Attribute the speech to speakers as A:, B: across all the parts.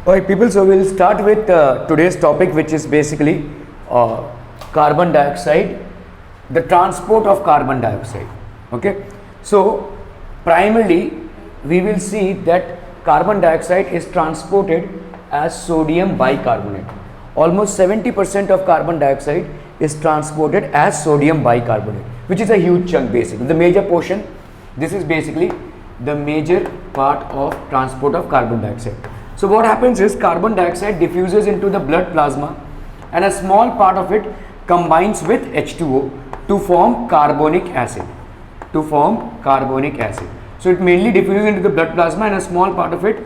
A: Alright, people, so we'll start with today's topic, which is basically carbon dioxide, the transport of carbon dioxide. Okay, so primarily we will see that carbon dioxide is transported as sodium bicarbonate. Almost 70% of carbon dioxide is transported as sodium bicarbonate, which is a huge chunk basically. The major portion, this is basically the major part of transport of carbon dioxide. So what happens is carbon dioxide diffuses into the blood plasma and a small part of it combines with H2O to form carbonic acid. So it mainly diffuses into the blood plasma and a small part of it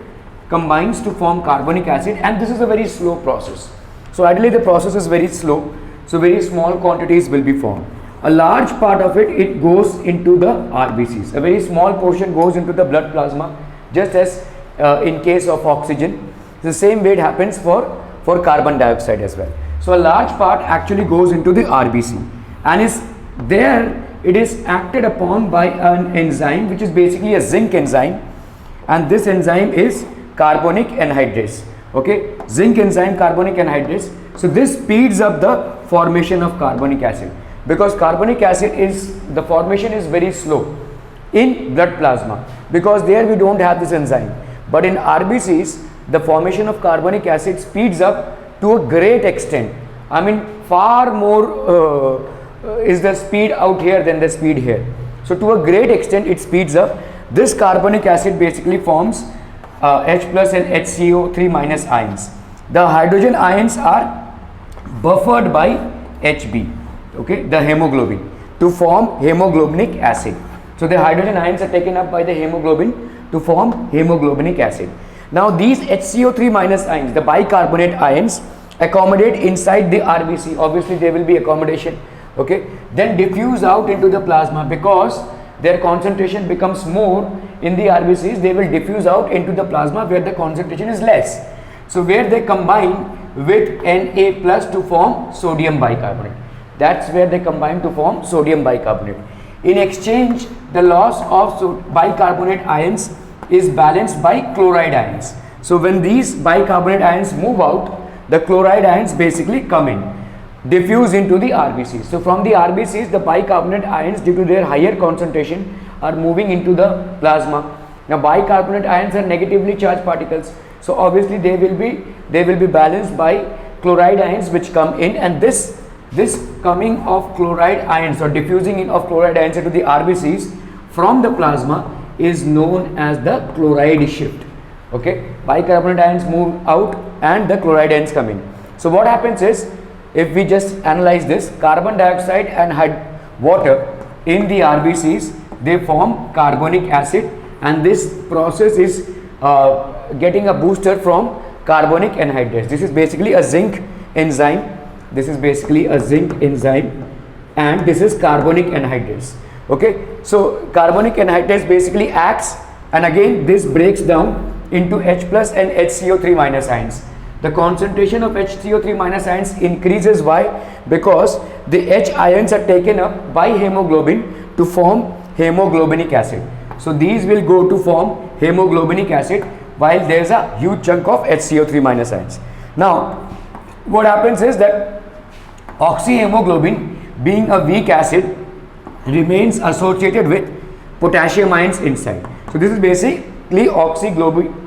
A: combines to form carbonic acid, and this is a very slow process. So ideally the process is very slow, so very small quantities will be formed. A large part of it goes into the RBCs. A very small portion goes into the blood plasma, just as in case of oxygen. The same way it happens for carbon dioxide as well. So a large part actually goes into the RBC and is there. It is acted upon by an enzyme which is basically a zinc enzyme, and this enzyme is carbonic anhydrase. Okay, zinc enzyme, carbonic anhydrase. So this speeds up the formation of carbonic acid, because carbonic acid is, the formation is very slow in blood plasma, because there we don't have this enzyme. But in RBCs, the formation of carbonic acid speeds up to a great extent. I mean, far more is the speed out here than the speed here. So to a great extent it speeds up. This carbonic acid basically forms H plus and HCO3 minus ions. The hydrogen ions are buffered by Hb, okay, the hemoglobin, to form hemoglobinic acid. So the hydrogen ions are taken up by the hemoglobin to form hemoglobinic acid. Now these HCO3 minus ions, the bicarbonate ions, accommodate inside the RBC. Obviously there will be accommodation, okay, then diffuse out into the plasma. Because their concentration becomes more in the RBCs, they will diffuse out into the plasma where the concentration is less. So where they combine with Na plus to form sodium bicarbonate. That's where they combine to form sodium bicarbonate. In exchange, the loss of bicarbonate ions is balanced by chloride ions. So when these bicarbonate ions move out, the chloride ions basically come in, diffuse into the RBCs. So from the RBCs, the bicarbonate ions, due to their higher concentration, are moving into the plasma. Now bicarbonate ions are negatively charged particles, so obviously they will be balanced by chloride ions which come in, and this coming of chloride ions or diffusing in of chloride ions into the RBCs from the plasma is known as the chloride shift. Okay, bicarbonate ions move out and the chloride ions come in. So what happens is, if we just analyze this, carbon dioxide and water in the RBCs, they form carbonic acid, and this process is getting a booster from carbonic anhydrase. This is basically a zinc enzyme. And this is carbonic anhydrase. Okay, so carbonic anhydrase basically acts, and again this breaks down into H plus and HCO3 minus ions. The concentration of HCO3 minus ions increases. Why? Because the H ions are taken up by hemoglobin to form hemoglobinic acid. So these will go to form hemoglobinic acid, while there is a huge chunk of HCO3 minus ions. Now what happens is that oxyhemoglobin, being a weak acid, remains associated with potassium ions inside. So this is basically oxyhemoglobin.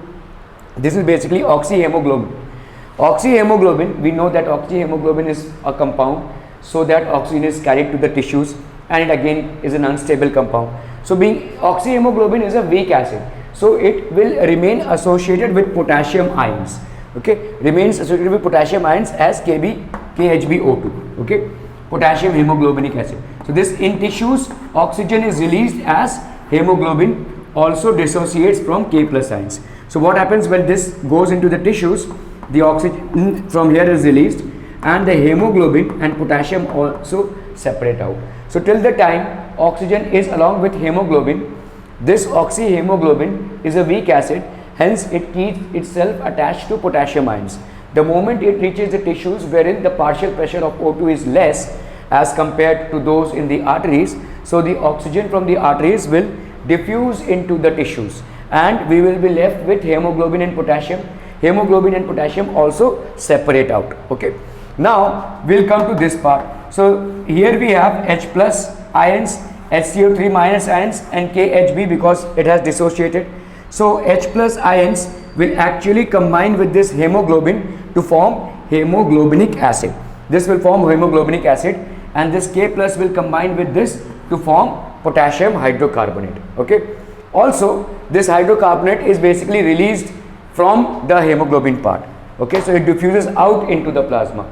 A: Oxyhemoglobin, we know that oxyhemoglobin is a compound, so that oxygen is carried to the tissues, and it again is an unstable compound. So being oxyhemoglobin is a weak acid, so it will remain associated with potassium ions. Okay, remains associated with potassium ions as KHbO2. Okay, potassium hemoglobinic acid. So this, in tissues, oxygen is released as hemoglobin also dissociates from K plus ions. So what happens when this goes into the tissues, the oxygen from here is released and the hemoglobin and potassium also separate out. So till the time oxygen is along with hemoglobin, this oxyhemoglobin is a weak acid, hence it keeps itself attached to potassium ions. The moment it reaches the tissues wherein the partial pressure of O2 is less as compared to those in the arteries, so the oxygen from the arteries will diffuse into the tissues and we will be left with hemoglobin and potassium. hemoglobin and potassium also separate out. Okay, now we'll come to this part. So here we have H plus ions, HCO3 minus ions, and KHB because it has dissociated. So H plus ions will actually combine with this hemoglobin to form hemoglobinic acid. This will form hemoglobinic acid, and this K plus will combine with this to form potassium hydrocarbonate. Okay, also this hydrocarbonate is basically released from the hemoglobin part. Okay, so it diffuses out into the plasma.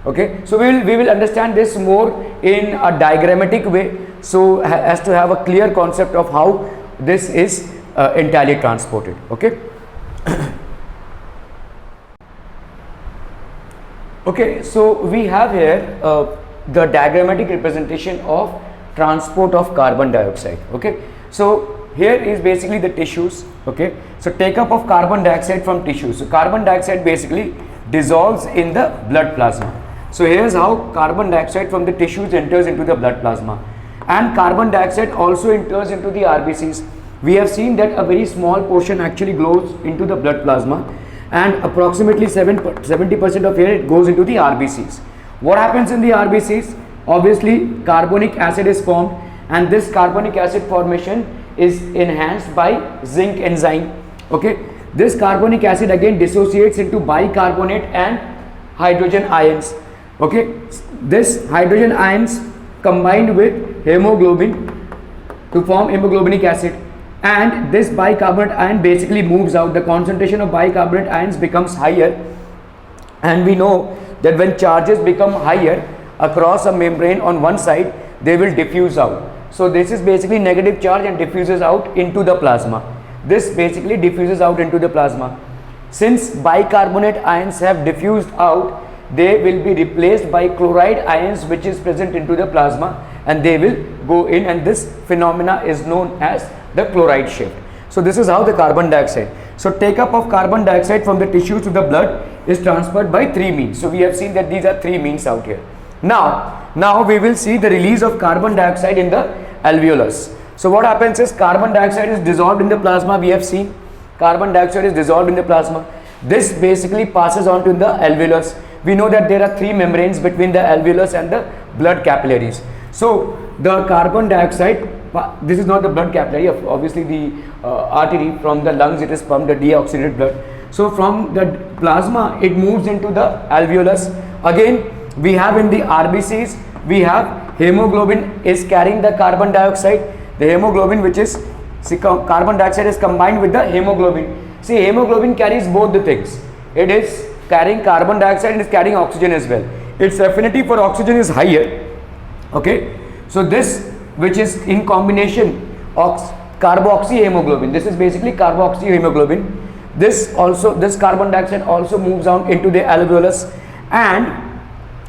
A: Okay, so we will understand this more in a diagrammatic way, so as to have a clear concept of how this is entirely transported. Okay. Okay, so we have here the diagrammatic representation of transport of carbon dioxide. Okay, so here is basically the tissues. Okay, so take up of carbon dioxide from tissues. So carbon dioxide basically dissolves in the blood plasma. So here's how carbon dioxide from the tissues enters into the blood plasma, and carbon dioxide also enters into the RBCs. We have seen that a very small portion actually goes into the blood plasma, and approximately 70% of here it goes into the RBCs. What happens in the RBCs? Obviously carbonic acid is formed, and this carbonic acid formation is enhanced by zinc enzyme. Okay, this carbonic acid again dissociates into bicarbonate and hydrogen ions. Okay, this hydrogen ions combined with hemoglobin to form hemoglobinic acid, and this bicarbonate ion basically moves out. The concentration of bicarbonate ions becomes higher, and we know that when charges become higher across a membrane on one side, they will diffuse out. So this is basically negative charge and diffuses out into the plasma. This basically diffuses out into the plasma. Since bicarbonate ions have diffused out, they will be replaced by chloride ions which is present into the plasma, and they will go in, and this phenomena is known as the chloride shift. So this is how the carbon dioxide. So take up of carbon dioxide from the tissue to the blood is transferred by three means. So we have seen that these are three means out here. Now we will see the release of carbon dioxide in the alveolus. So what happens is carbon dioxide is dissolved in the plasma. We have seen carbon dioxide is dissolved in the plasma. This basically passes on to the alveolus. We know that there are three membranes between the alveolus and the blood capillaries. So the carbon dioxide, this is not the blood capillary, obviously the artery from the lungs, it is pumped the deoxygenated blood. So from the plasma it moves into the alveolus. Again we have in the RBCs, we have hemoglobin is carrying the carbon dioxide. The hemoglobin, which is carbon dioxide, is combined with the hemoglobin. See, hemoglobin carries both the things. It is carrying carbon dioxide and is carrying oxygen as well. Its affinity for oxygen is higher. Okay, so this, which is in combination carboxyhemoglobin, this is basically carboxyhemoglobin. This carbon dioxide also moves down into the alveolus, and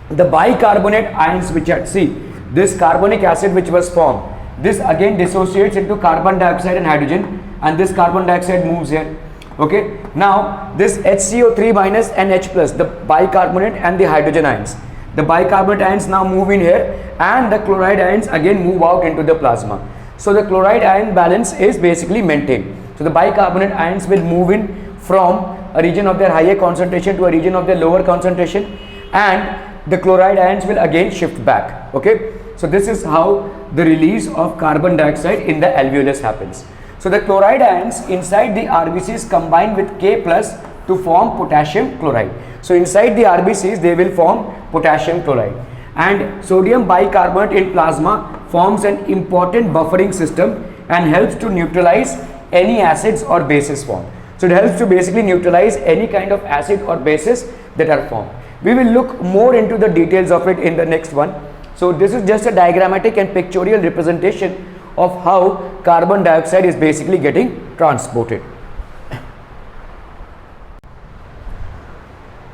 A: the bicarbonate ions which are, see, this carbonic acid which was formed, this again dissociates into carbon dioxide and hydrogen, and this carbon dioxide moves here. Okay, now this HCO3 minus and H plus, the bicarbonate and the hydrogen ions, the bicarbonate ions now move in here, and the chloride ions again move out into the plasma. So the chloride ion balance is basically maintained. So the bicarbonate ions will move in from a region of their higher concentration to a region of their lower concentration, and the chloride ions will again shift back. Okay, so this is how the release of carbon dioxide in the alveolus happens. So the chloride ions inside the RBCs combine with K plus to form potassium chloride. So inside the RBCs they will form potassium chloride, and sodium bicarbonate in plasma forms an important buffering system and helps to neutralize any acids or bases formed. So it helps to basically neutralize any kind of acid or bases that are formed. We will look more into the details of it in the next one. So this is just a diagrammatic and pictorial representation of how carbon dioxide is basically getting transported.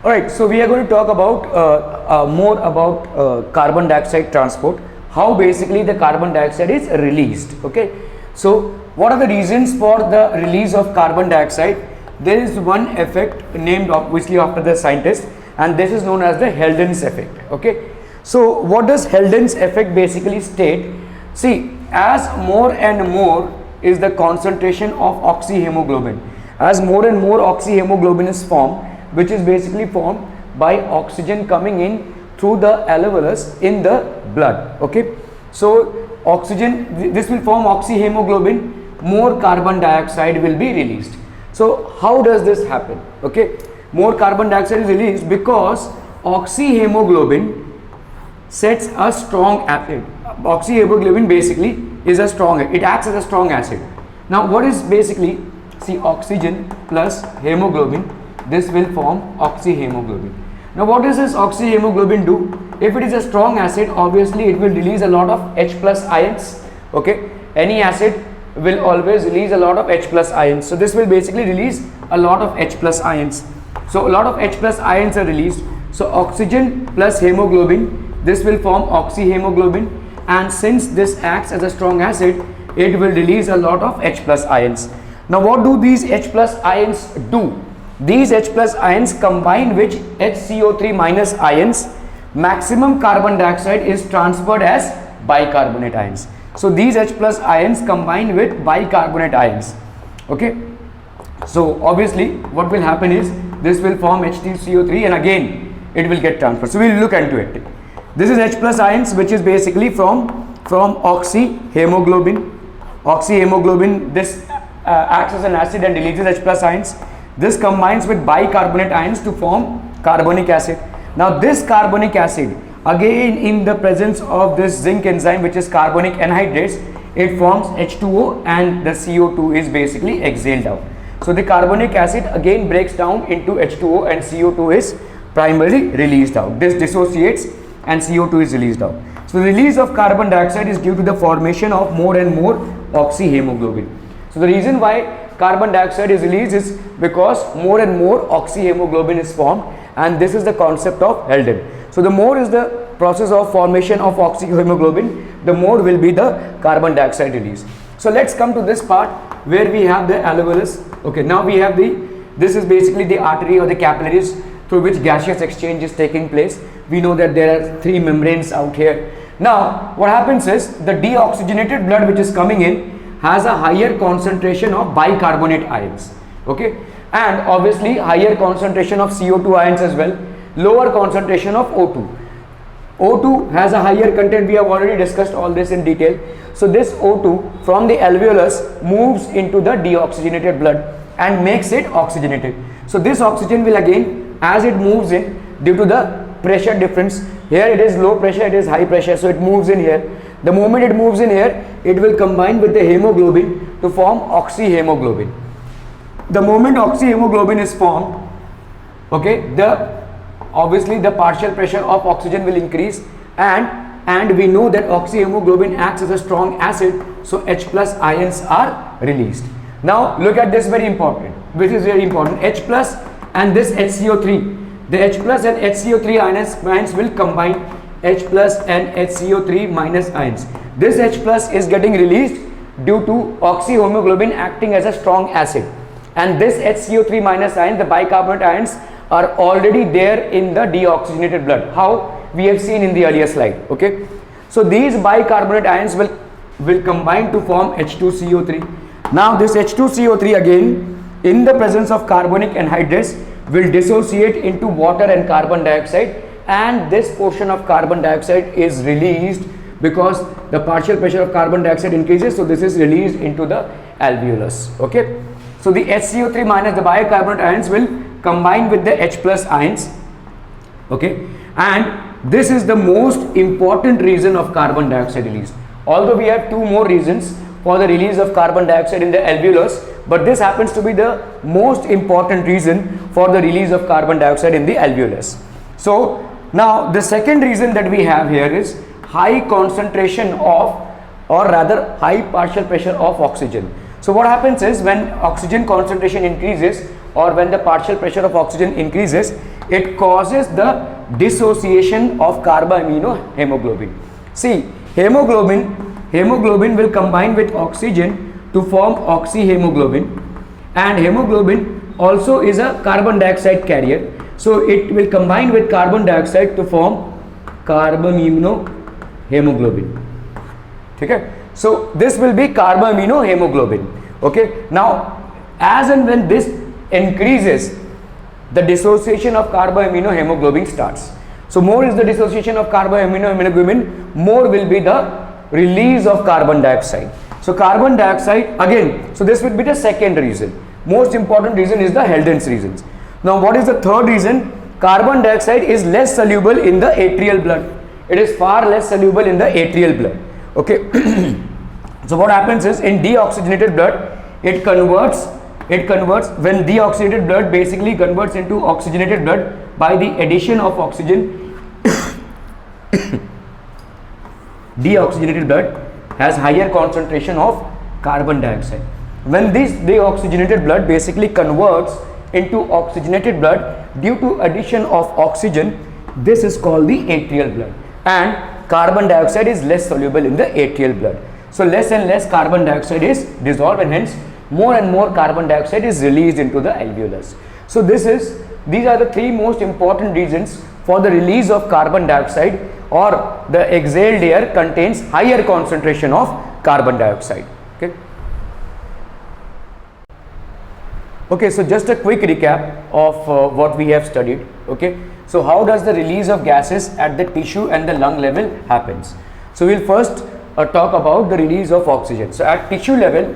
A: Alright, so we are going to talk about more about carbon dioxide transport, how basically the carbon dioxide is released. Okay, so what are the reasons for the release of carbon dioxide? There is one effect named obviously after the scientist, and this is known as the Haldens effect. Okay, so what does Haldens effect basically state? See, as more and more is the concentration of oxyhemoglobin, as more and more oxyhemoglobin is formed, which is basically formed by oxygen coming in through the alveolus in the blood. Okay, so oxygen, this will form oxyhemoglobin, more carbon dioxide will be released. So how does this happen? Okay, more carbon dioxide is released because oxyhemoglobin sets a strong acid. Oxyhemoglobin basically is a strong, it acts as a strong acid. Now what is basically, see, oxygen plus hemoglobin, this will form oxyhemoglobin. Now what does this oxyhemoglobin do? If it is a strong acid, obviously it will release a lot of H plus ions. Okay, any acid will always release a lot of H plus ions. So this will basically release a lot of H plus ions. So a lot of H plus ions are released. So oxygen plus hemoglobin, this will form oxyhemoglobin, and since this acts as a strong acid, it will release a lot of H plus ions. Now what do these H plus ions do? These H plus ions combine with HCO3 minus ions. Maximum carbon dioxide is transferred as bicarbonate ions. So these H plus ions combine with bicarbonate ions. Okay, so obviously what will happen is this will form H2CO3 and again it will get transferred. So we will look into it. This is H plus ions, which is basically from oxyhemoglobin. Oxyhemoglobin, this acts as an acid and releases H plus ions. This combines with bicarbonate ions to form carbonic acid. Now this carbonic acid, again in the presence of this zinc enzyme, which is carbonic anhydrase, it forms H2O and the CO2 is basically exhaled out. So the carbonic acid again breaks down into H2O and CO2 is primarily released out. This dissociates and CO2 is released out. So the release of carbon dioxide is due to the formation of more and more oxyhemoglobin. So the reason why carbon dioxide is released is because more and more oxyhemoglobin is formed, and this is the concept of Helden. So the more is the process of formation of oxyhemoglobin, the more will be the carbon dioxide release. So let's come to this part where we have the alveolus. Okay, now we have this is basically the artery or the capillaries through which gaseous exchange is taking place. We know that there are three membranes out here. Now what happens is the deoxygenated blood which is coming in has a higher concentration of bicarbonate ions. Okay, and obviously higher concentration of CO2 ions as well, lower concentration of O2. O2 has a higher content, we have already discussed all this in detail. So this O2 from the alveolus moves into the deoxygenated blood and makes it oxygenated. So this oxygen will again, as it moves in, due to the pressure difference, here it is low pressure, it is high pressure, so it moves in here. The moment it moves in here, it will combine with the hemoglobin to form oxyhemoglobin. The moment oxyhemoglobin is formed, okay, obviously the partial pressure of oxygen will increase, and we know that oxyhemoglobin acts as a strong acid, so H plus ions are released. Now look at this, very important, which is very important, H plus and this HCO3. The H plus and HCO3 ions will combine, H plus and HCO3 minus ions. This H plus is getting released due to oxyhemoglobin acting as a strong acid, and this HCO3 minus ion, the bicarbonate ions, are already there in the deoxygenated blood. How? We have seen in the earlier slide. Okay, so these bicarbonate ions will combine to form H2CO3. Now this H2CO3 again in the presence of carbonic anhydrase will dissociate into water and carbon dioxide, and this portion of carbon dioxide is released because the partial pressure of carbon dioxide increases, so this is released into the alveolus. Okay, so the HCO3 minus the bicarbonate ions will combine with the H plus ions. Okay, and this is the most important reason of carbon dioxide release. Although we have two more reasons for the release of carbon dioxide in the alveolus, but this happens to be the most important reason for the release of carbon dioxide in the alveolus. So now the second reason that we have here is high concentration of, or rather high partial pressure of oxygen. So what happens is when oxygen concentration increases, or when the partial pressure of oxygen increases, it causes the dissociation of carboaminohemoglobin. See, hemoglobin will combine with oxygen to form oxyhemoglobin, and hemoglobin also is a carbon dioxide carrier, so it will combine with carbon dioxide to form carboaminohemoglobin. Okay, so this will be carboaminohemoglobin. Okay, now As and when this increases, the dissociation of carboaminohemoglobin starts. So more is the dissociation of carboaminohemoglobin, more will be the release of carbon dioxide. So carbon dioxide again, so this would be the second reason. Most important reason is the Heldens reasons. Now what is the third reason? Carbon dioxide is less soluble in the atrial blood. It is far less soluble in the atrial blood. Okay. So what happens is, in deoxygenated blood, it converts when deoxygenated blood basically converts into oxygenated blood by the addition of oxygen. Deoxygenated blood has higher concentration of carbon dioxide. When this deoxygenated blood basically converts into oxygenated blood due to addition of oxygen, this is called the atrial blood, and carbon dioxide is less soluble in the atrial blood. So less and less carbon dioxide is dissolved, and hence more and more carbon dioxide is released into the alveolus. So these are the three most important reasons for the release of carbon dioxide, or the exhaled air contains higher concentration of carbon dioxide. Okay, so just a quick recap of what we have studied. Okay, so how does the release of gases at the tissue and the lung level happens? So we'll first talk about the release of oxygen. So at tissue level,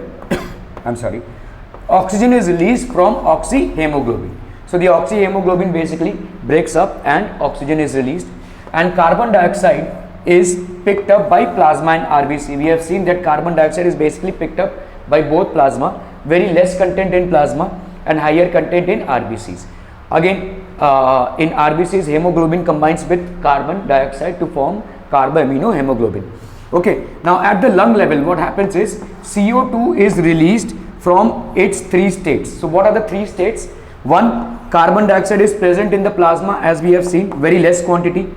A: oxygen is released from oxyhemoglobin. So the oxyhemoglobin basically breaks up and oxygen is released, and carbon dioxide is picked up by plasma and RBC. We have seen that carbon dioxide is basically picked up by both plasma, very less content in plasma and higher content in RBCs. Again, in RBCs, hemoglobin combines with carbon dioxide to form carboaminohemoglobin. Okay, now at the lung level, what happens is CO2 is released from its three states. So what are the three states? One, carbon dioxide is present in the plasma, as we have seen, very less quantity.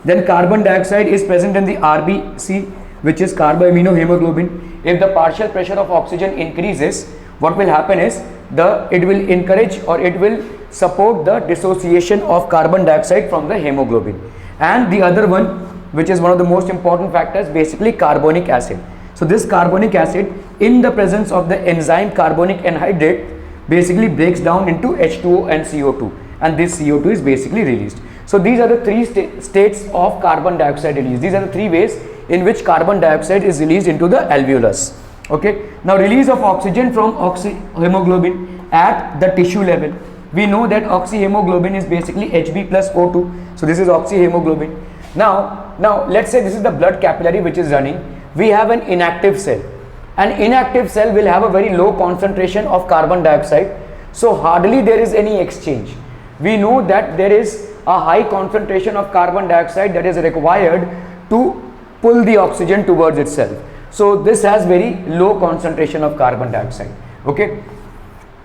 A: Then carbon dioxide is present in the RBC, which is carboaminohemoglobin. If the partial pressure of oxygen increases, what will happen is it will encourage, or it will support the dissociation of carbon dioxide from the hemoglobin. And the other one, which is one of the most important factors, basically carbonic acid. So this carbonic acid, in the presence of the enzyme carbonic anhydrate, basically breaks down into H2O and CO2, and this CO2 is basically released. So these are the three states of carbon dioxide release. These are the three ways in which carbon dioxide is released into the alveolus. Okay, now release of oxygen from oxyhemoglobin at the tissue level. We know that oxyhemoglobin is basically Hb plus O2. So this is oxyhemoglobin. Now let's say this is the blood capillary which is running. We have an inactive cell. An inactive cell will have a very low concentration of carbon dioxide. So hardly there is any exchange. We know that there is a high concentration of carbon dioxide that is required to pull the oxygen towards itself. So this has very low concentration of carbon dioxide. Okay,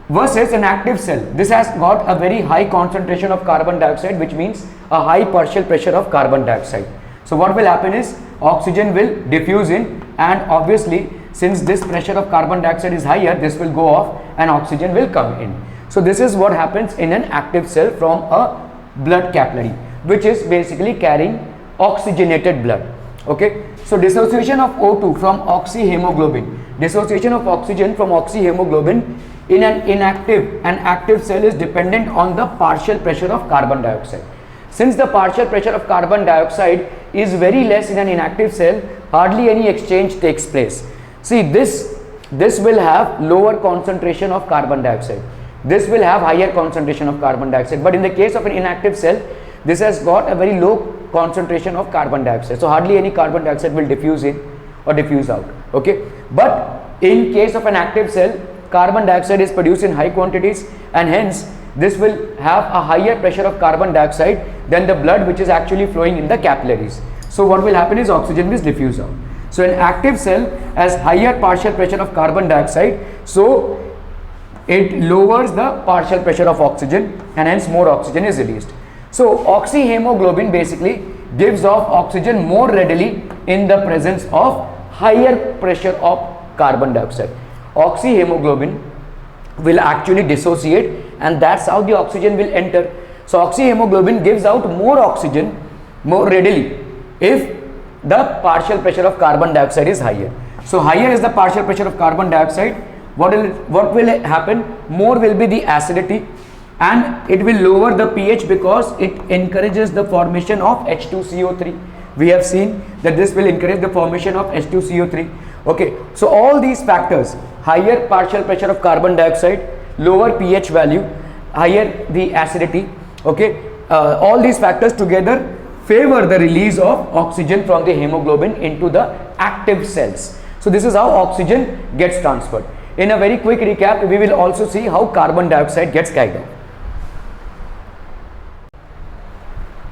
A: versus an active cell, this has got a very high concentration of carbon dioxide, which means a high partial pressure of carbon dioxide. So what will happen is oxygen will diffuse in, and obviously since this pressure of carbon dioxide is higher, this will go off and oxygen will come in. So this is what happens in an active cell from a blood capillary, which is basically carrying oxygenated blood. Okay, so dissociation of O2 from oxyhemoglobin, dissociation of oxygen from oxyhemoglobin in an active cell is dependent on the partial pressure of carbon dioxide. Since the partial pressure of carbon dioxide is very less in an inactive cell, hardly any exchange takes place. See, this will have lower concentration of carbon dioxide. This will have higher concentration of carbon dioxide. But in the case of an inactive cell, this has got a very low concentration of carbon dioxide. So hardly any carbon dioxide will diffuse in or diffuse out. Okay. But in case of an active cell, carbon dioxide is produced in high quantities, and hence this will have a higher pressure of carbon dioxide than the blood which is actually flowing in the capillaries. So what will happen is oxygen is diffused out. So an active cell has higher partial pressure of carbon dioxide, so it lowers the partial pressure of oxygen, and hence more oxygen is released. So oxyhemoglobin basically gives off oxygen more readily in the presence of higher pressure of carbon dioxide. Oxyhemoglobin will actually dissociate, and that's how the oxygen will enter. So oxyhemoglobin gives out more oxygen more readily if the partial pressure of carbon dioxide is higher. So higher is the partial pressure of carbon dioxide, what will happen? More will be the acidity, and it will lower the pH because it encourages the formation of H2CO3. We have seen that this will encourage the formation of H2CO3. Okay, so all these factors, higher partial pressure of carbon dioxide, lower pH value, higher the acidity, okay, all these factors together favor the release of oxygen from the hemoglobin into the active cells. So this is how oxygen gets transferred. In a very quick recap, we will also see how carbon dioxide gets carried out.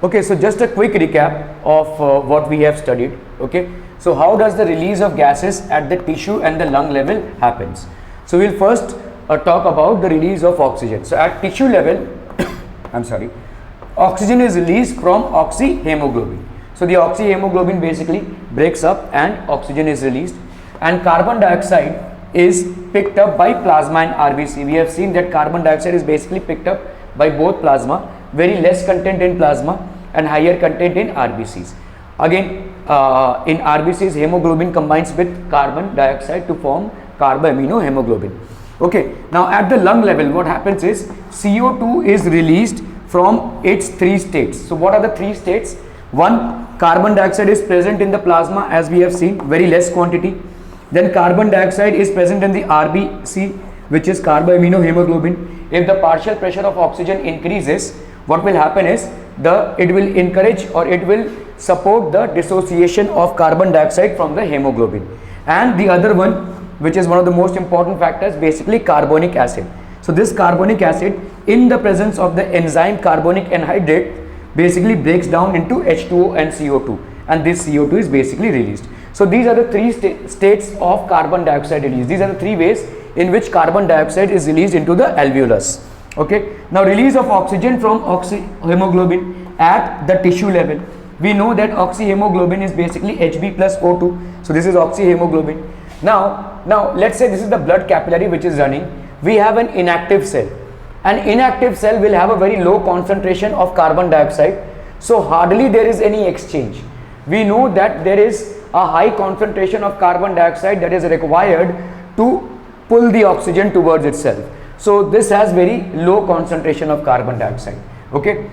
A: Okay, so just a quick recap of what we have studied. Okay, so how does the release of gases at the tissue and the lung level happens? So we'll first talk about the release of oxygen. So at tissue level, I'm sorry, oxygen is released from oxyhemoglobin. So the oxyhemoglobin basically breaks up and oxygen is released, and carbon dioxide is picked up by plasma and RBC. We have seen that carbon dioxide is basically picked up by both plasma, very less content in plasma and higher content in RBCs. Again, in RBCs, hemoglobin combines with carbon dioxide to form carboaminohemoglobin. Okay, now at the lung level, what happens is CO2 is released from its three states. So what are the three states? One, carbon dioxide is present in the plasma, as we have seen, very less quantity. Then carbon dioxide is present in the RBC, which is carboaminohemoglobin. If the partial pressure of oxygen increases, what will happen is it will encourage or it will support the dissociation of carbon dioxide from the hemoglobin. And the other one, which is one of the most important factors, basically carbonic acid. So this carbonic acid, in the presence of the enzyme carbonic anhydrate, basically breaks down into H2O and CO2, and this CO2 is basically released. So these are the three states of carbon dioxide release. These are the three ways in which carbon dioxide is released into the alveolus. Okay, now release of oxygen from oxyhemoglobin at the tissue level. We know that oxyhemoglobin is basically Hb plus O2. So this is oxyhemoglobin. Now let's say this is the blood capillary which is running. We have an inactive cell. An inactive cell will have a very low concentration of carbon dioxide. So hardly there is any exchange. We know that there is a high concentration of carbon dioxide that is required to pull the oxygen towards itself. So this has very low concentration of carbon dioxide. Okay,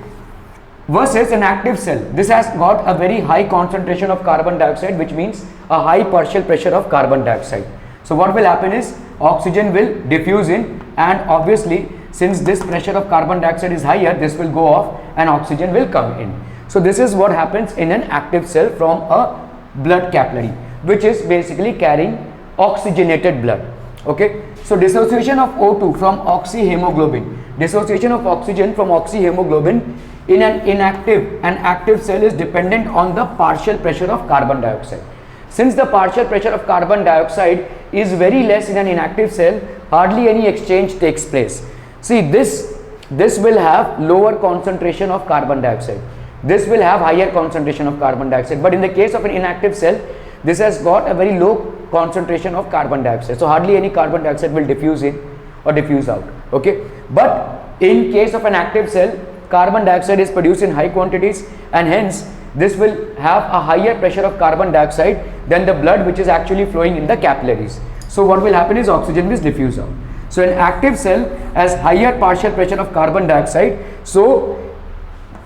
A: versus an active cell, this has got a very high concentration of carbon dioxide, which means a high partial pressure of carbon dioxide. So what will happen is oxygen will diffuse in, and obviously since this pressure of carbon dioxide is higher, this will go off and oxygen will come in. So this is what happens in an active cell from a blood capillary, which is basically carrying oxygenated blood. Okay, so dissociation of O2 from oxyhemoglobin, dissociation of oxygen from oxyhemoglobin in an active cell is dependent on the partial pressure of carbon dioxide. Since the partial pressure of carbon dioxide is very less in an inactive cell, hardly any exchange takes place. See, this will have lower concentration of carbon dioxide. This will have higher concentration of carbon dioxide. But in the case of an inactive cell, this has got a very low concentration of carbon dioxide. So hardly any carbon dioxide will diffuse in or diffuse out. Okay. But in case of an active cell, carbon dioxide is produced in high quantities, and hence this will have a higher pressure of carbon dioxide than the blood which is actually flowing in the capillaries. So what will happen is oxygen is diffused out. So an active cell has higher partial pressure of carbon dioxide, so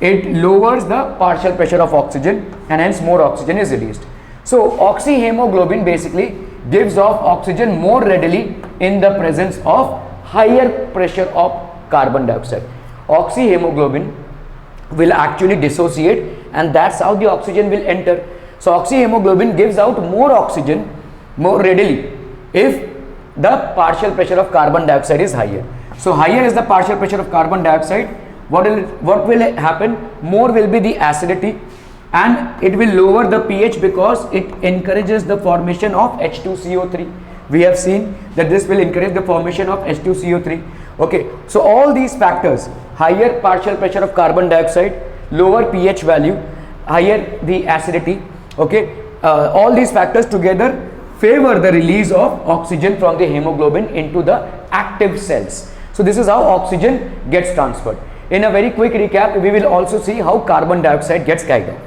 A: it lowers the partial pressure of oxygen, and hence more oxygen is released. So oxyhemoglobin basically gives off oxygen more readily in the presence of higher pressure of carbon dioxide. Oxyhemoglobin will actually dissociate, and that's how the oxygen will enter. So oxyhemoglobin gives out more oxygen more readily if the partial pressure of carbon dioxide is higher. So higher is the partial pressure of carbon dioxide, what will happen? More will be the acidity, and it will lower the pH because it encourages the formation of H2CO3. We have seen that this will encourage the formation of H2CO3. Okay, so all these factors, higher partial pressure of carbon dioxide, lower pH value, higher the acidity, okay, all these factors together favor the release of oxygen from the hemoglobin into the active cells. So this is how oxygen gets transferred. In a very quick recap, we will also see how carbon dioxide gets carried out.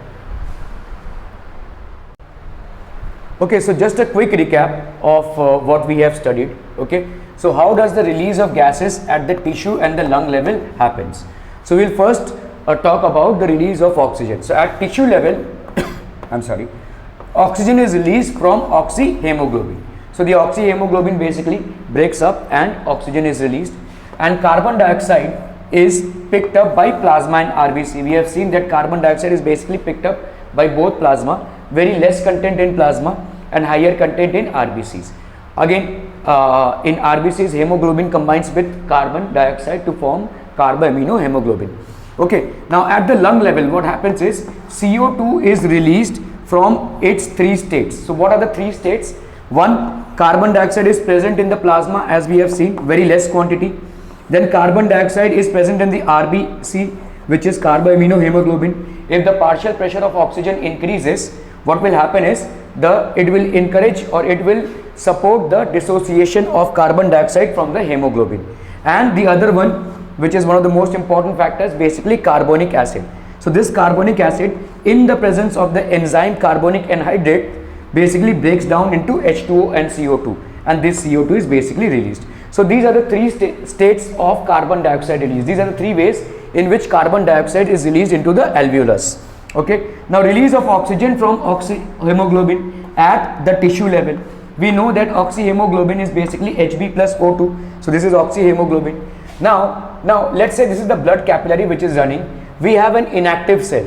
A: Okay, so just a quick recap of what we have studied. Okay, so how does the release of gases at the tissue and the lung level happens? So we'll first talk about the release of oxygen. So at tissue level, I'm sorry, oxygen is released from oxyhemoglobin. So the oxyhemoglobin basically breaks up and oxygen is released, and carbon dioxide is picked up by plasma and RBC. We have seen that carbon dioxide is basically picked up by both plasma, very less content in plasma and higher content in RBCs. Again, in RBCs, hemoglobin combines with carbon dioxide to form carboaminohemoglobin. Okay, now at the lung level, what happens is CO2 is released from its three states. So what are the three states? One, carbon dioxide is present in the plasma, as we have seen, very less quantity. Then carbon dioxide is present in the RBC, which is carboaminohemoglobin. If the partial pressure of oxygen increases, what will happen is it will encourage or it will support the dissociation of carbon dioxide from the hemoglobin. And the other one, which is one of the most important factors, basically carbonic acid. So this carbonic acid, in the presence of the enzyme carbonic anhydrate, basically breaks down into H2O and CO2, and this CO2 is basically released. So these are the three states of carbon dioxide release. These are the three ways in which carbon dioxide is released into the alveolus. Okay, now release of oxygen from oxyhemoglobin at the tissue level. We know that oxyhemoglobin is basically Hb plus O2. So this is oxyhemoglobin. Now let's say this is the blood capillary which is running. We have an inactive cell.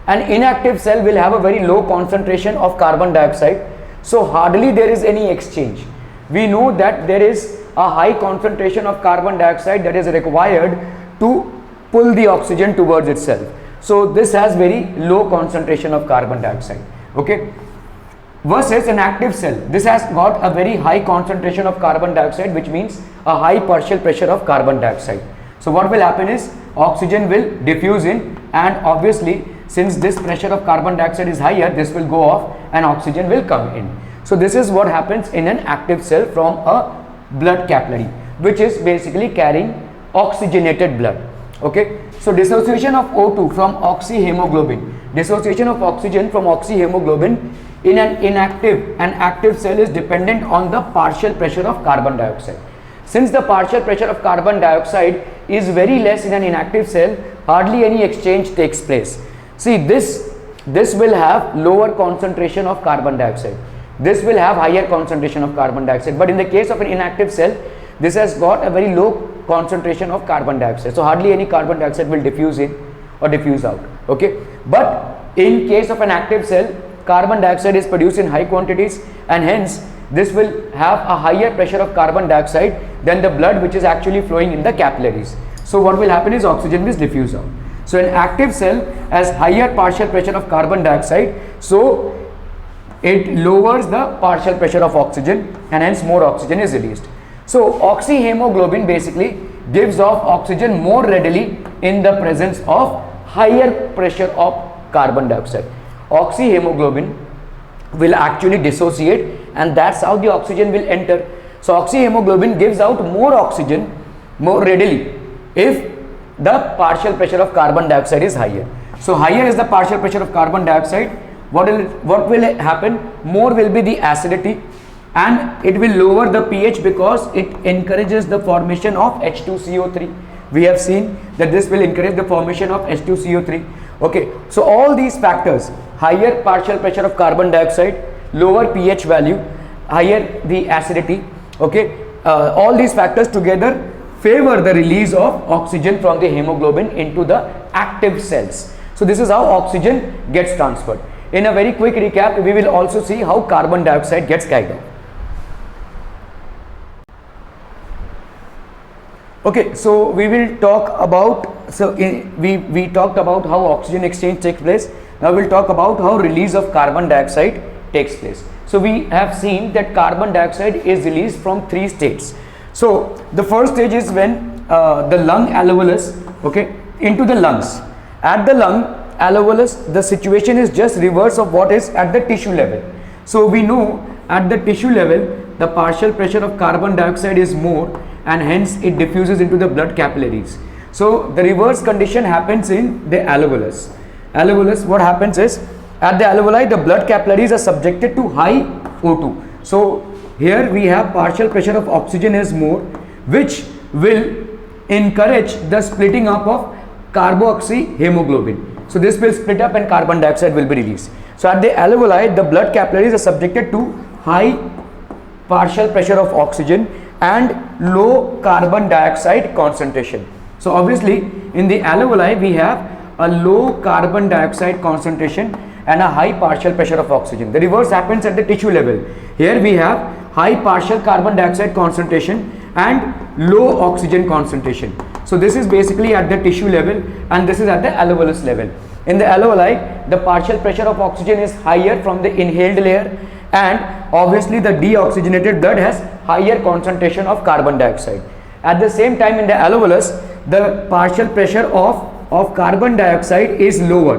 A: An inactive cell will have a very low concentration of carbon dioxide. So hardly there is any exchange. We know that there is a high concentration of carbon dioxide that is required to pull the oxygen towards itself. So this has very low concentration of carbon dioxide. Okay, versus an active cell, this has got a very high concentration of carbon dioxide, which means a high partial pressure of carbon dioxide. So what will happen is oxygen will diffuse in, and obviously since this pressure of carbon dioxide is higher, this will go off and oxygen will come in. So this is what happens in an active cell from a blood capillary, which is basically carrying oxygenated blood. Okay, so dissociation of O2 from oxyhemoglobin, dissociation of oxygen from oxyhemoglobin in an active cell is dependent on the partial pressure of carbon dioxide. Since the partial pressure of carbon dioxide is very less in an inactive cell, hardly any exchange takes place. See, this will have lower concentration of carbon dioxide. This will have higher concentration of carbon dioxide. But in the case of an inactive cell, this has got a very low concentration of carbon dioxide. So hardly any carbon dioxide will diffuse in or diffuse out. Okay. But in case of an active cell, carbon dioxide is produced in high quantities, and hence this will have a higher pressure of carbon dioxide than the blood which is actually flowing in the capillaries. So what will happen is oxygen will diffuse out. So an active cell has higher partial pressure of carbon dioxide, so it lowers the partial pressure of oxygen, and hence more oxygen is released. So oxyhemoglobin basically gives off oxygen more readily in the presence of higher pressure of carbon dioxide. Oxyhemoglobin will actually dissociate, and that's how the oxygen will enter. So oxyhemoglobin gives out more oxygen more readily if the partial pressure of carbon dioxide is higher. So higher is the partial pressure of carbon dioxide, what will happen? More will be the acidity, and it will lower the pH because it encourages the formation of H2CO3. We have seen that this will encourage the formation of H2CO3. Okay, so all these factors, higher partial pressure of carbon dioxide, lower pH value, higher the acidity, okay, all these factors together favor the release of oxygen from the hemoglobin into the active cells. So this is how oxygen gets transferred. In a very quick recap, we will also see how carbon dioxide gets carried out. Okay, so we will talk about, we talked about how oxygen exchange takes place. Now we will talk about how release of carbon dioxide takes place. So we have seen that carbon dioxide is released from three states. So the first stage is when the lung alveolus, okay, into the lungs. At the lung alveolus, the situation is just reverse of what is at the tissue level. So we know at the tissue level, the partial pressure of carbon dioxide is more, and hence it diffuses into the blood capillaries. So the reverse condition happens in the alveolus. Alveolus, what happens is, at the alveoli, the blood capillaries are subjected to high O2. So here we have partial pressure of oxygen is more, which will encourage the splitting up of carboxyhemoglobin. So this will split up and carbon dioxide will be released. So at the alveoli, the blood capillaries are subjected to high partial pressure of oxygen and low carbon dioxide concentration. So obviously in the alveoli we have a low carbon dioxide concentration and a high partial pressure of oxygen. The reverse happens at the tissue level. Here we have high partial carbon dioxide concentration and low oxygen concentration. So this is basically at the tissue level and this is at the alveolus level. In the alveoli, the partial pressure of oxygen is higher from the inhaled layer, and obviously the deoxygenated blood has higher concentration of carbon dioxide. At the same time in the alveolus, the partial pressure of carbon dioxide is lower.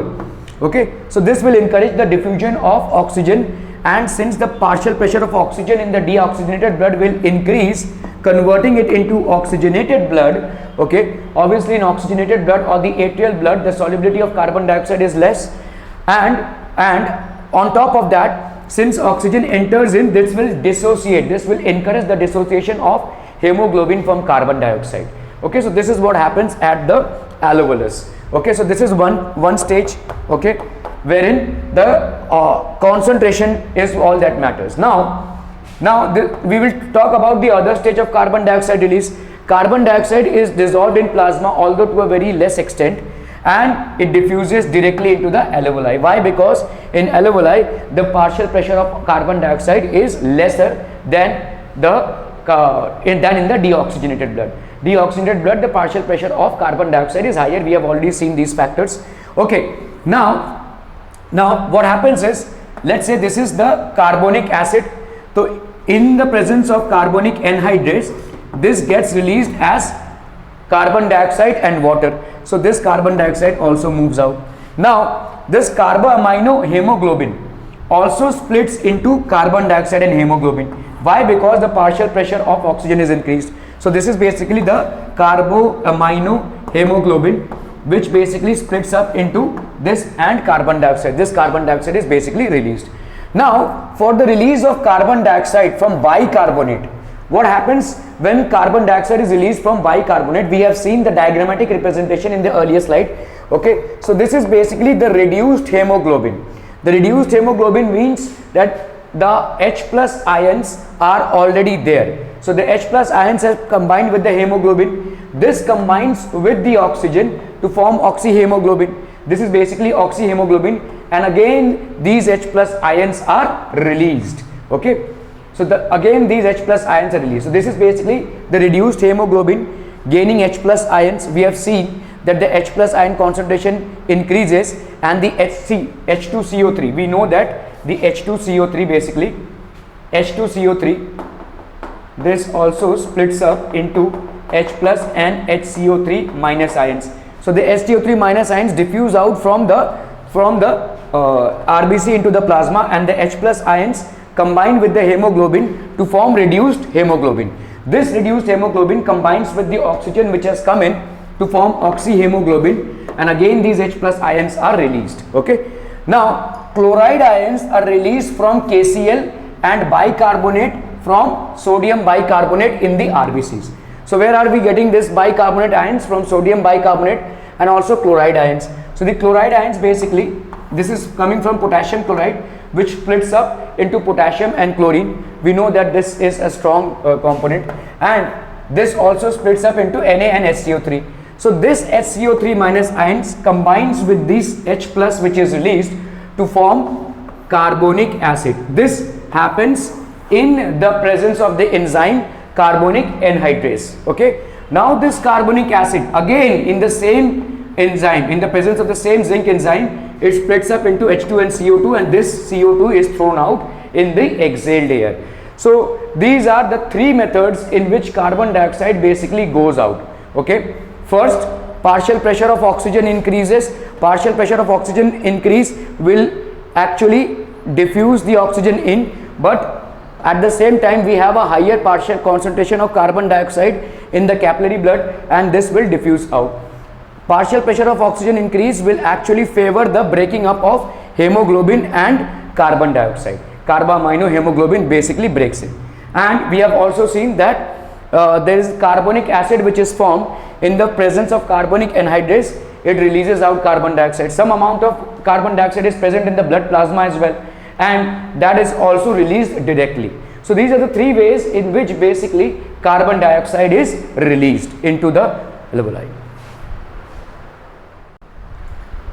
A: Okay, so this will encourage the diffusion of oxygen, and since the partial pressure of oxygen in the deoxygenated blood will increase, converting it into oxygenated blood. Okay, obviously in oxygenated blood or the atrial blood, the solubility of carbon dioxide is less, and on top of that, since oxygen enters in, this will dissociate, this will encourage the dissociation of hemoglobin from carbon dioxide. Okay, so this is what happens at the alveolus. Okay, so this is one stage, okay, wherein the concentration is all that matters. Now we will talk about the other stage of carbon dioxide release. Carbon dioxide is dissolved in plasma, although to a very less extent, and it diffuses directly into the alveoli. Why? Because in alveoli the partial pressure of carbon dioxide is lesser than in the deoxygenated blood. Deoxygenated blood, the partial pressure of carbon dioxide is higher. We have already seen these factors. Okay, now what happens is, let's say this is the carbonic acid. So in the presence of carbonic anhydrase, this gets released as carbon dioxide and water. So this carbon dioxide also moves out. Now this carboamino hemoglobin also splits into carbon dioxide and hemoglobin. Why? Because the partial pressure of oxygen is increased. So this is basically the carboamino hemoglobin, which basically splits up into this and carbon dioxide. This carbon dioxide is basically released. Now for the release of carbon dioxide from bicarbonate, what happens when carbon dioxide is released from bicarbonate? We have seen the diagrammatic representation in the earlier slide. Okay, so this is basically the reduced hemoglobin. The reduced hemoglobin means that the H plus ions are already there. So the H plus ions have combined with the hemoglobin. This combines with the oxygen to form oxyhemoglobin. This is basically oxyhemoglobin, and again these H plus ions are released. Okay, so again these H plus ions are released. So this is basically the reduced hemoglobin gaining H plus ions. We have seen that the H plus ion concentration increases, and the H2CO3, we know that the H2CO3 basically, H2CO3, this also splits up into H plus and HCO3 minus ions. So the HCO3 minus ions diffuse out from the RBC into the plasma, and the H plus ions combine with the hemoglobin to form reduced hemoglobin. This reduced hemoglobin combines with the oxygen which has come in to form oxyhemoglobin, and again these H plus ions are released. Okay, now chloride ions are released from KCl and bicarbonate from sodium bicarbonate in the RBCs. So where are we getting this bicarbonate ions? From sodium bicarbonate and also chloride ions. So the chloride ions, basically this is coming from potassium chloride, which splits up into potassium and chlorine. We know that this is a strong component, and this also splits up into Na and HCO3. So this HCO3 minus ions combines with this H plus which is released to form carbonic acid. This happens in the presence of the enzyme carbonic anhydrase. Okay, now this carbonic acid, again in the same enzyme, in the presence of the same zinc enzyme, it splits up into H2 and CO2, and this CO2 is thrown out in the exhaled air. So these are the three methods in which carbon dioxide basically goes out. Okay, first, partial pressure of oxygen increases. Partial pressure of oxygen increase will actually diffuse the oxygen in, but at the same time we have a higher partial concentration of carbon dioxide in the capillary blood, and this will diffuse out. Partial pressure of oxygen increase will actually favor the breaking up of hemoglobin and carbon dioxide. carbaminohemoglobin basically breaks it. And we have also seen that there is carbonic acid which is formed in the presence of carbonic anhydrase. It releases out carbon dioxide. Some amount of carbon dioxide is present in the blood plasma as well, and that is also released directly. So these are the three ways in which basically carbon dioxide is released into the alveoli.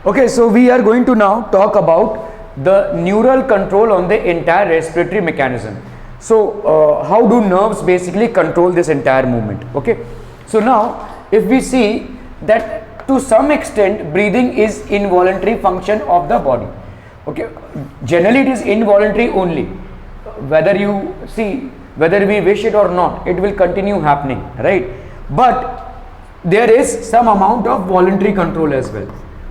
A: Okay, so we are going to now talk about the neural control on the entire respiratory mechanism. So how do nerves basically control this entire movement? Okay, so now if we see that to some extent breathing is involuntary function of the body. Okay, generally it is involuntary only. Whether you see, whether we wish it or not, it will continue happening, right? But there is some amount of voluntary control as well.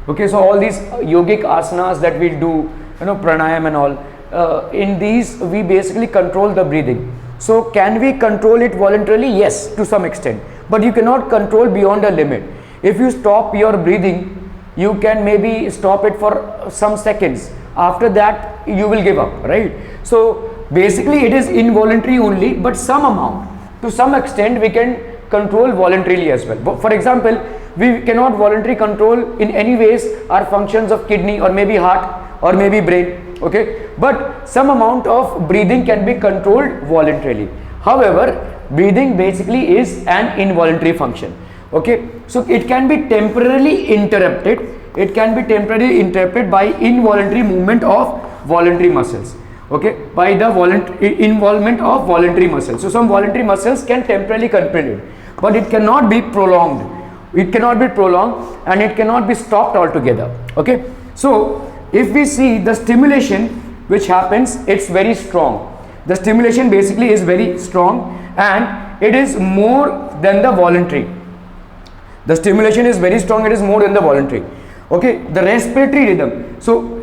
A: Okay, so all these yogic asanas that we do, pranayam and all, in these we basically control the breathing. So can we control it voluntarily? Yes, to some extent, but you cannot control beyond a limit. If you stop your breathing, you can maybe stop it for some seconds. After that you will give up, right? So basically it is involuntary only, but some amount, to some extent we can control voluntarily as well. But for example, we cannot voluntarily control in any ways our functions of kidney or maybe heart or maybe brain, okay, but some amount of breathing can be controlled voluntarily. However, breathing basically is an involuntary function. Okay, so it can be temporarily interrupted. It can be temporarily interrupted by involuntary movement of voluntary muscles. Okay, by the involvement of voluntary muscles. So some voluntary muscles can temporarily control it, but it cannot be prolonged. It cannot be prolonged and it cannot be stopped altogether. Okay, so if we see the stimulation which happens, it's very strong. The stimulation basically is very strong and it is more than the voluntary. The stimulation is very strong, it is more than the voluntary. Okay, the respiratory rhythm. So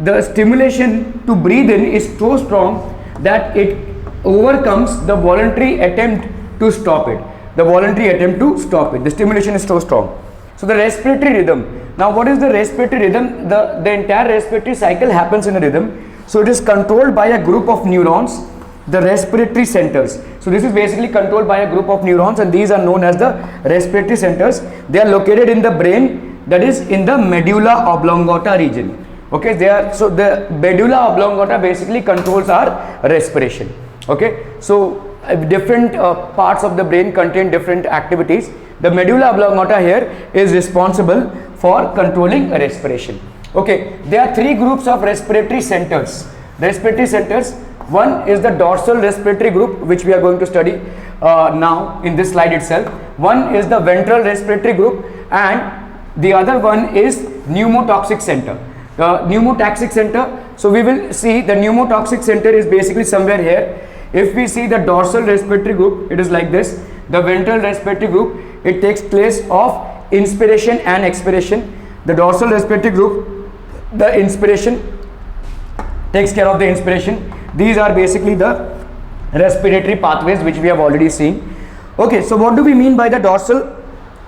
A: the stimulation to breathe in is so strong that it overcomes the voluntary attempt to stop it. The voluntary attempt to stop it. The stimulation is so strong. So the respiratory rhythm. Now what is the respiratory rhythm? The entire respiratory cycle happens in a rhythm. So it is controlled by a group of neurons, the respiratory centers. So this is basically controlled by a group of neurons and these are known as the respiratory centers. They are located in the brain, that is in the medulla oblongata region. Okay, so the medulla oblongata basically controls our respiration. Okay, so different parts of the brain contain different activities. The medulla oblongata here is responsible for controlling respiration. Okay, there are three groups of respiratory centers. Respiratory centers, one is the dorsal respiratory group, which we are going to study now in this slide itself. One is the ventral respiratory group and the other one is pneumotoxic center. Pneumotoxic center, so we will see the pneumotoxic center is basically somewhere here. If we see the dorsal respiratory group, it is like this. The ventral respiratory group, it takes place of inspiration and expiration. The dorsal respiratory group, the inspiration takes care of the inspiration. These are basically the respiratory pathways which we have already seen. Okay, so what do we mean by the dorsal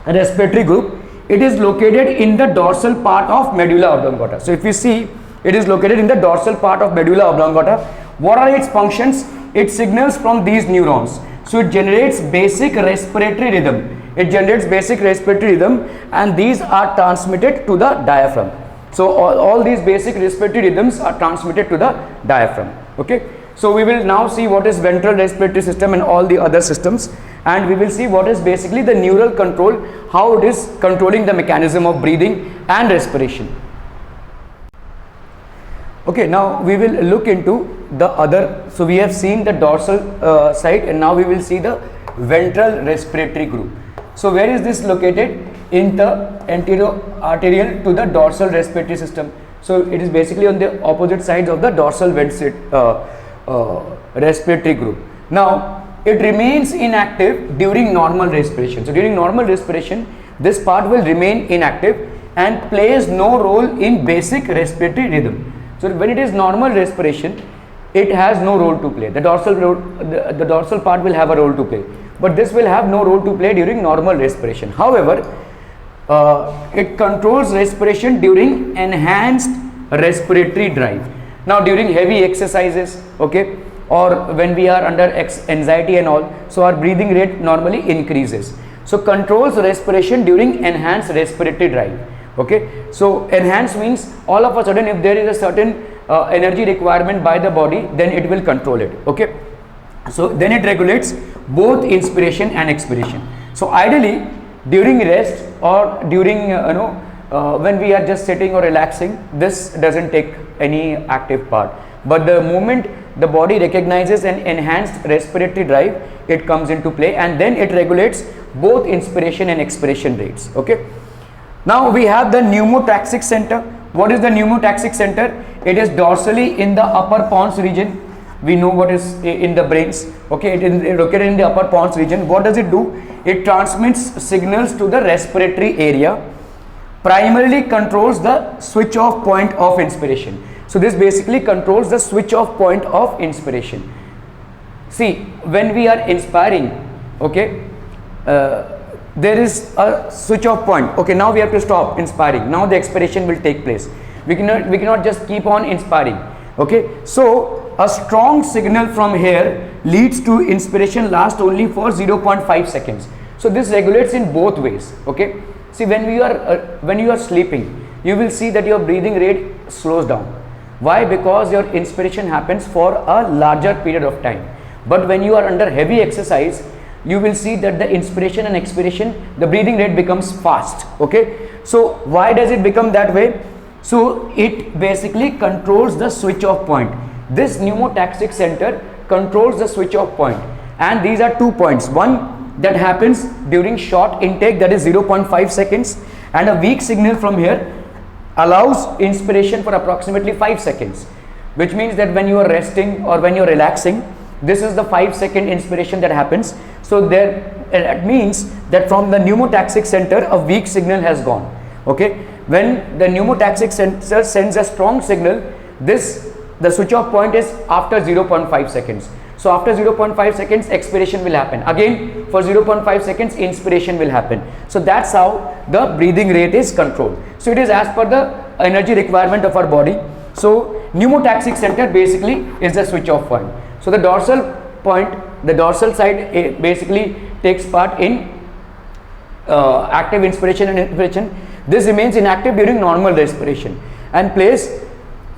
A: respiratory group? It is located in the dorsal part of medulla oblongata. So if you see, it is located in the dorsal part of medulla oblongata. What are its functions? It signals from these neurons. So it generates basic respiratory rhythm. It generates basic respiratory rhythm and these are transmitted to the diaphragm. So all these basic respiratory rhythms are transmitted to the diaphragm. Okay, so we will now see what is ventral respiratory system and all the other systems, and we will see what is basically the neural control, how it is controlling the mechanism of breathing and respiration. Okay, now we will look into the other. So we have seen the dorsal side and now we will see the ventral respiratory group. So where is this located? In the anterior arterial to the dorsal respiratory system. So it is basically on the opposite sides of the dorsal respiratory group. Now it remains inactive during normal respiration. So during normal respiration, this part will remain inactive and plays no role in basic respiratory rhythm. So when it is normal respiration, it has no role to play. The dorsal part will have a role to play, but this will have no role to play during normal respiration. However, it controls respiration during enhanced respiratory drive. Now during heavy exercises, okay, or when we are under anxiety and all, so our breathing rate normally increases. So controls respiration during enhanced respiratory drive. Okay, so enhanced means all of a sudden if there is a certain energy requirement by the body, then it will control it. Okay, so then it regulates both inspiration and expiration. So ideally during rest or during when we are just sitting or relaxing, this doesn't take any active part, but the moment the body recognizes an enhanced respiratory drive, it comes into play, and then it regulates both inspiration and expiration rates. Okay, now we have the pneumotaxic center. What is the pneumotaxic center? It is dorsally in the upper pons region. We know what is in the brains. Okay, it is located in the upper pons region. What does it do? It transmits signals to the respiratory area, primarily controls the switch off point of inspiration. So this basically controls the switch off point of inspiration. See, when we are inspiring, okay, there is a switch off point. Okay, now we have to stop inspiring. Now the expiration will take place. We cannot just keep on inspiring. Okay, so a strong signal from here leads to inspiration last only for 0.5 seconds. So this regulates in both ways. Okay, see, when you are sleeping, you will see that your breathing rate slows down. Why? Because your inspiration happens for a larger period of time. But when you are under heavy exercise, you will see that the inspiration and expiration, the breathing rate becomes fast. Okay, so why does it become that way? So it basically controls the switch off point. This pneumotaxic center controls the switch off point, and these are 2 points. One that happens during short intake, that is 0.5 seconds, and a weak signal from here allows inspiration for approximately 5 seconds, which means that when you are resting or when you are relaxing, this is the 5-second inspiration that happens. So that means that from the pneumotaxic center a weak signal has gone. Okay, when the pneumotaxic sensor sends a strong signal, the switch off point is after 0.5 seconds. So after 0.5 seconds expiration will happen. Again for 0.5 seconds inspiration will happen. So that's how the breathing rate is controlled. So it is as per the energy requirement of our body. So pneumotaxic center basically is the switch off point. So the dorsal point, the dorsal side basically takes part in active inspiration and expiration. This remains inactive during normal respiration and plays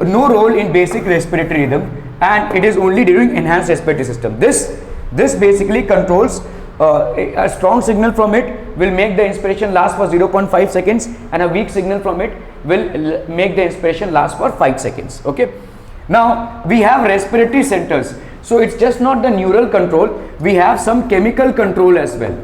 A: no role in basic respiratory rhythm, and it is only during enhanced respiratory system. This basically controls a strong signal from it will make the inspiration last for 0.5 seconds, and a weak signal from it will make the inspiration last for 5 seconds. Okay, now we have respiratory centers. So it's just not the neural control, we have some chemical control as well.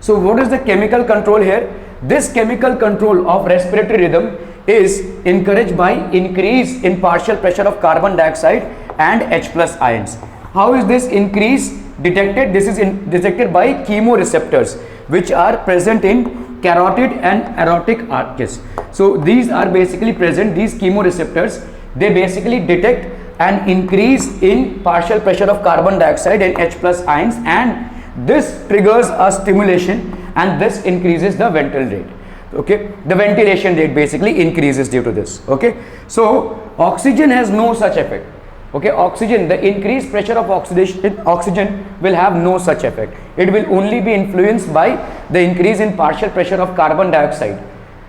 A: So what is the chemical control here? This chemical control of respiratory rhythm is encouraged by increase in partial pressure of carbon dioxide and H+ ions. How is this increase detected? This is detected by chemoreceptors, which are present in carotid and aortic arches. So these are basically present, these chemoreceptors, they basically detect an increase in partial pressure of carbon dioxide and H+ ions, and this triggers a stimulation, and this increases the ventral rate. Okay, the ventilation rate basically increases due to this. Okay, so oxygen has no such effect. Okay, oxygen, the increased pressure of oxygen will have no such effect. It will only be influenced by the increase in partial pressure of carbon dioxide.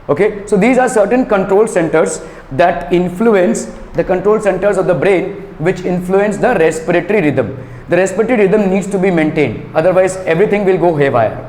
A: Okay, so these are certain control centers that influence the control centers of the brain, which influence the respiratory rhythm. The respiratory rhythm needs to be maintained, otherwise everything will go haywire.